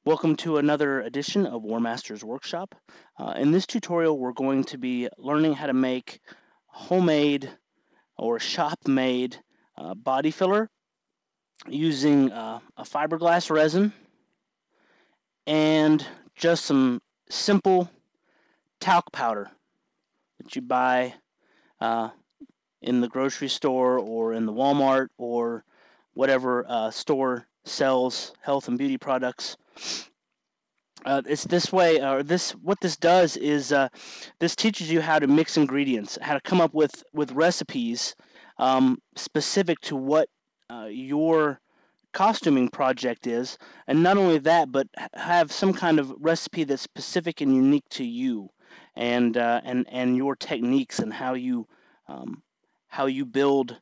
Welcome to another edition of Warmaster's Workshop. In this tutorial, we're going to be learning how to make homemade or shop-made body filler using a fiberglass resin and just some simple talc powder that you buy in the grocery store or in the Walmart or whatever store sells health and beauty products. It's this way, or what this does is this teaches you how to mix ingredients, how to come up with recipes specific to what your costuming project is, and not only that, but have some kind of recipe that's specific and unique to you, and your techniques and how you build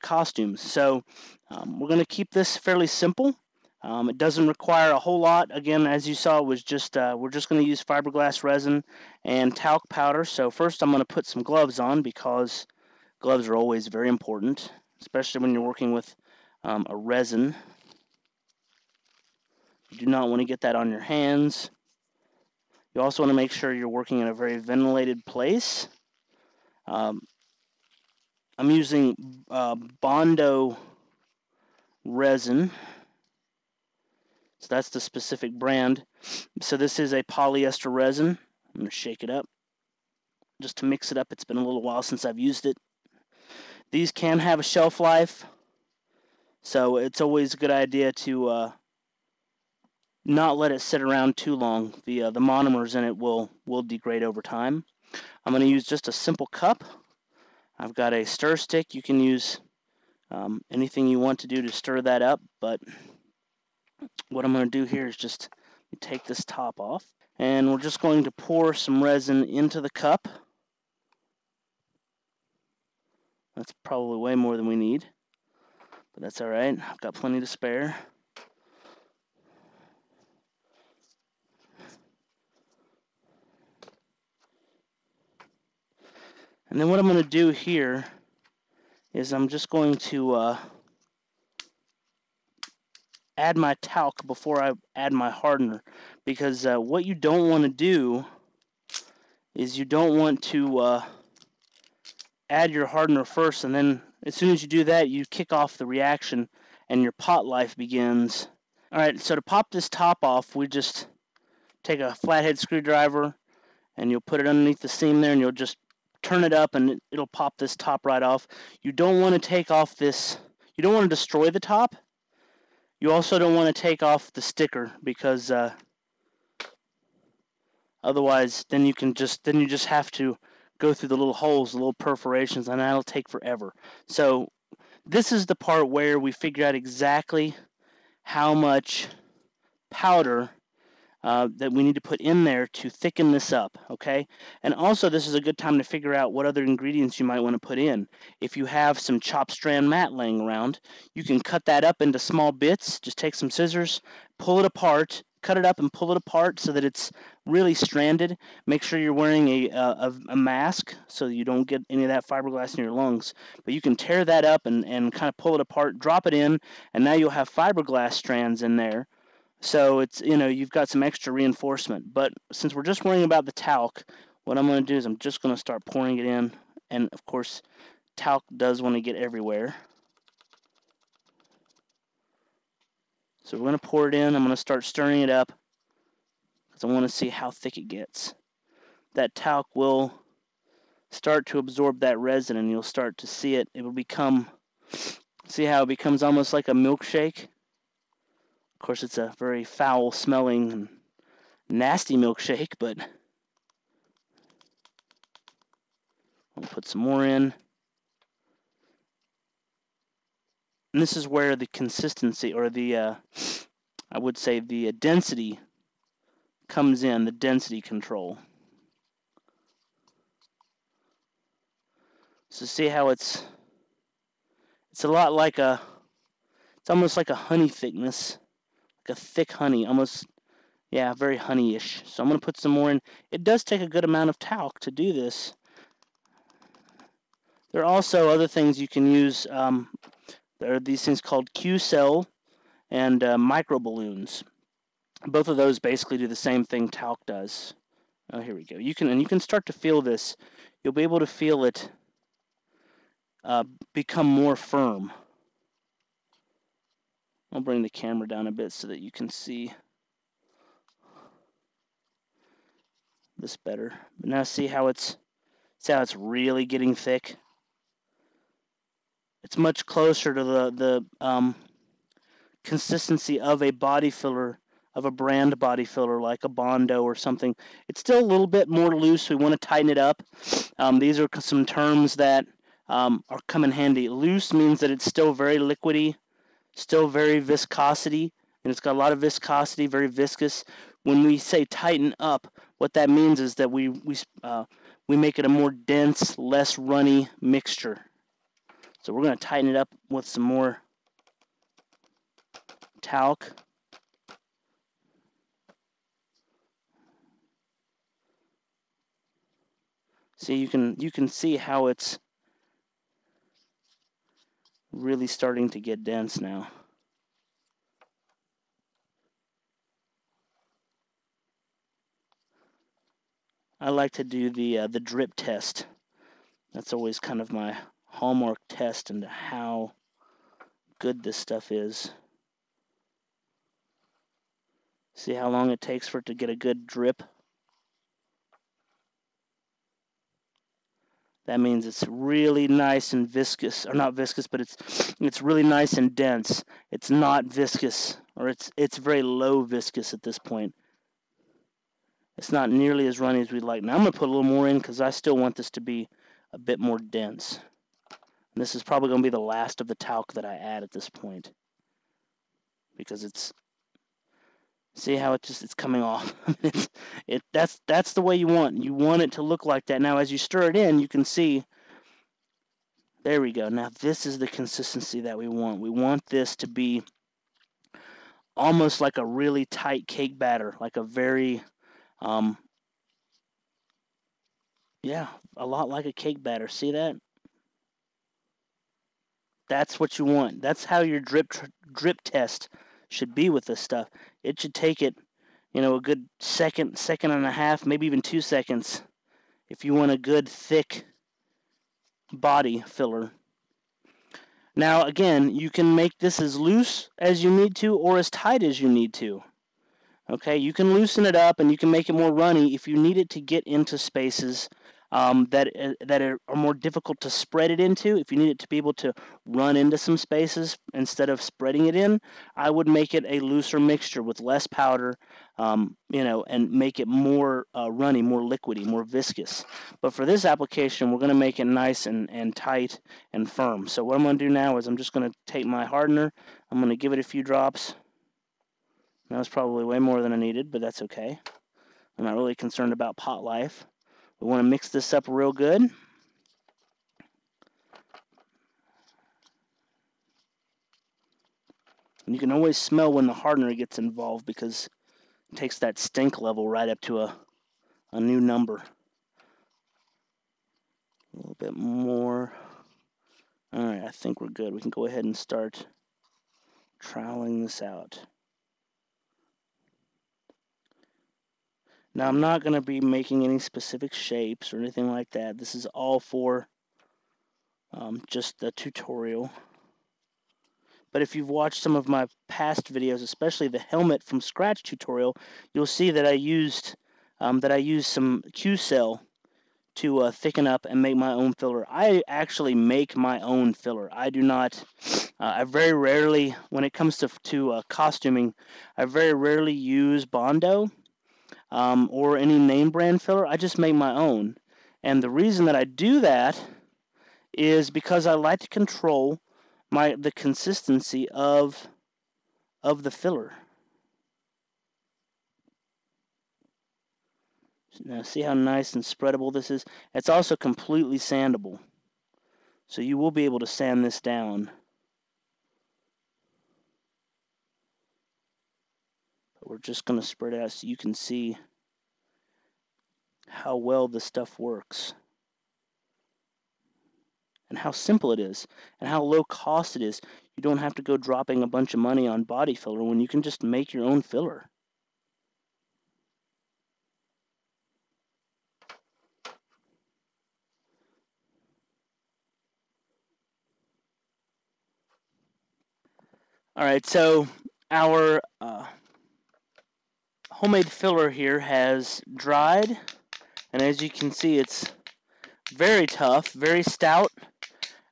costumes. So we're going to keep this fairly simple. It doesn't require a whole lot. Again, as you saw, was just we're just going to use fiberglass resin and talc powder. So first I'm going to put some gloves on because gloves are always very important, especially when you're working with a resin. You do not want to get that on your hands. You also want to make sure you're working in a very ventilated place. I'm using Bondo resin. So that's the specific brand. So this is a polyester resin. I'm going to shake it up just to mix it up. It's been a little while since I've used it. These can have a shelf life, so it's always a good idea to not let it sit around too long. The monomers in it will degrade over time. I'm going to use just a simple cup. I've got a stir stick. You can use anything you want to do to stir that up, but what I'm going to do here is just take this top off, and we're just going to pour some resin into the cup. That's probably way more than we need, but that's all right. I've got plenty to spare. And then what I'm going to do here is I'm just going to add my talc before I add my hardener, because what you don't want to do is you don't want to add your hardener first, and then as soon as you do that, you kick off the reaction and your pot life begins. Alright, so to pop this top off, we just take a flathead screwdriver and you'll put it underneath the seam there, and you'll just turn it up and it'll pop this top right off. You don't want to take off this, you don't want to destroy the top. You also don't want to take off the sticker, because otherwise then you just have to go through the little holes, the little perforations, and that'll take forever. So this is the part where we figure out exactly how much powder that we need to put in there to thicken this up, okay? And also, this is a good time to figure out what other ingredients you might want to put in. If you have some chopped strand mat laying around, you can cut that up into small bits. Just take some scissors, pull it apart, cut it up and pull it apart so that it's really stranded. Make sure you're wearing a mask so that you don't get any of that fiberglass in your lungs. But you can tear that up and kind of pull it apart, drop it in, and now you'll have fiberglass strands in there. So it's, you've got some extra reinforcement. But since we're just worrying about the talc, what I'm going to do is I'm just going to start pouring it in. And of course, talc does want to get everywhere. So we're going to pour it in. I'm going to start stirring it up because I want to see how thick it gets. That talc will start to absorb that resin, and you'll start to see it. It will see how it becomes almost like a milkshake. Of course, it's a very foul-smelling and nasty milkshake, but I'll put some more in. And this is where the consistency, or I would say the density comes in, the density control. So see how it's a lot like it's almost like a honey thickness. A thick honey, almost, yeah, very honey-ish. So I'm going to put some more in. It does take a good amount of talc to do this. There are also other things you can use. There are these things called Q-cell and micro balloons. Both of those basically do the same thing talc does. Oh, here we go. You can start to feel this. You'll be able to feel it become more firm. I'll bring the camera down a bit so that you can see this better. But now see how it's really getting thick. It's much closer to the consistency of a body filler, of a brand body filler like a Bondo or something. It's still a little bit more loose. We want to tighten it up. These are some terms that are come in handy. Loose means that it's still very liquidy, still very viscosity, and it's got a lot of viscosity, very viscous. When we say tighten up, what that means is that we make it a more dense, less runny mixture. So we're going to tighten it up with some more talc. See, you can see how it's really starting to get dense now. I like to do the drip test. That's always kind of my hallmark test into how good this stuff is. See how long it takes for it to get a good drip? That means it's really nice and viscous, or not viscous, but it's really nice and dense. It's not viscous, or it's very low viscous at this point. It's not nearly as runny as we'd like. Now I'm going to put a little more in because I still want this to be a bit more dense. And this is probably going to be the last of the talc that I add at this point, because it's, see how it's coming off. That's the way you want. You want it to look like that. Now as you stir it in, you can see, there we go. Now this is the consistency that we want. We want this to be almost like a really tight cake batter, like a very, yeah, a lot like a cake batter. See that? That's what you want. That's how your drip test should be with this stuff. It should take it, a good second and a half, maybe even 2 seconds, if you want a good thick body filler. Now again, you can make this as loose as you need to or as tight as you need to. Okay, you can loosen it up and you can make it more runny if you need it to get into spaces that are more difficult to spread it into. If you need it to be able to run into some spaces instead of spreading it in, I would make it a looser mixture with less powder, and make it more runny, more liquidy, more viscous. But for this application, we're going to make it nice and tight and firm. So what I'm going to do now is I'm just going to take my hardener, I'm going to give it a few drops. That was probably way more than I needed, but that's okay. I'm not really concerned about pot life. We want to mix this up real good. And you can always smell when the hardener gets involved because it takes that stink level right up to a new number. A little bit more. All right, I think we're good. We can go ahead and start troweling this out. Now, I'm not going to be making any specific shapes or anything like that. This is all for just the tutorial. But if you've watched some of my past videos, especially the helmet from scratch tutorial, you'll see that I used some Q-cell to thicken up and make my own filler. I actually make my own filler. I do not. I very rarely, when it comes to costuming, I very rarely use Bondo or any name brand filler. I just make my own, and the reason that I do that is because I like to control the consistency of the filler. Now see how nice and spreadable this is? It's also completely sandable. So you will be able to sand this down. But we're just going to spread it out so you can see how well this stuff works. And how simple it is. And how low cost it is. You don't have to go dropping a bunch of money on body filler when you can just make your own filler. Alright, so our homemade filler here has dried, and as you can see, it's very tough, very stout.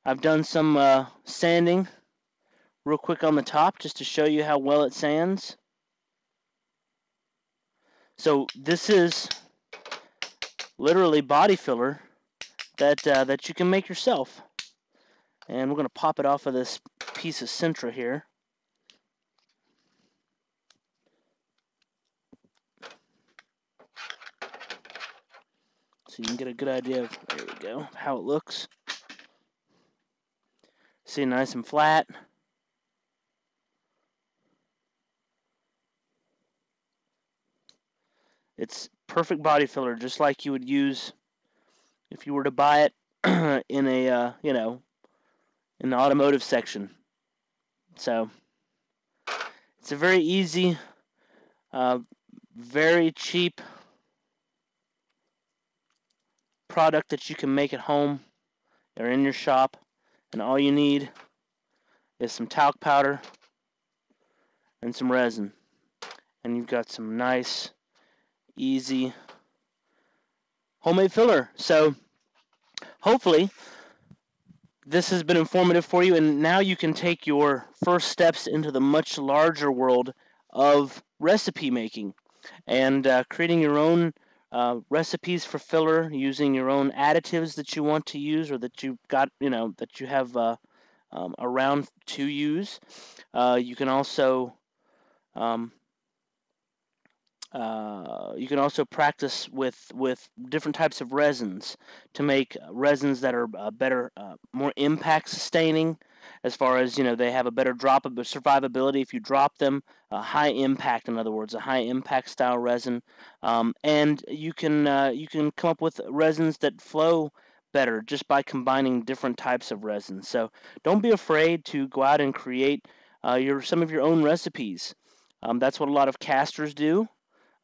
I've done some sanding real quick on the top just to show you how well it sands. So this is literally body filler that you can make yourself. And we're going to pop it off of this piece of Sintra here. So you can get a good idea of, there we go, how it looks. See, nice and flat. It's perfect body filler, just like you would use if you were to buy it in a, in the automotive section. So it's a very easy, very cheap product that you can make at home or in your shop, and all you need is some talc powder and some resin, and you've got some nice, easy homemade filler. So hopefully this has been informative for you, and now you can take your first steps into the much larger world of recipe making and creating your own recipes for filler using your own additives that you want to use or that you've got, that you have around to use. You can also practice with different types of resins to make resins that are better, more impact sustaining, as far as, they have a better drop of survivability if you drop them, a high impact, in other words, a high impact style resin, and you can come up with resins that flow better just by combining different types of resins. So don't be afraid to go out and create some of your own recipes. That's what a lot of casters do.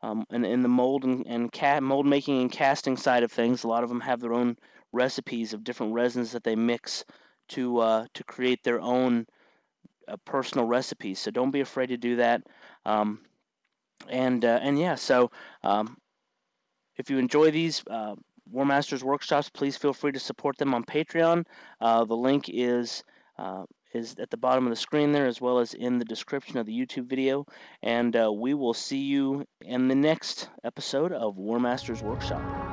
And in the mold and mold making and casting side of things, a lot of them have their own recipes of different resins that they mix to create their own personal recipes. So don't be afraid to do that. And yeah, so if you enjoy these Warmasters workshops, please feel free to support them on Patreon. The link is at the bottom of the screen there, as well as in the description of the YouTube video. And we will see you in the next episode of Warmasters Workshop.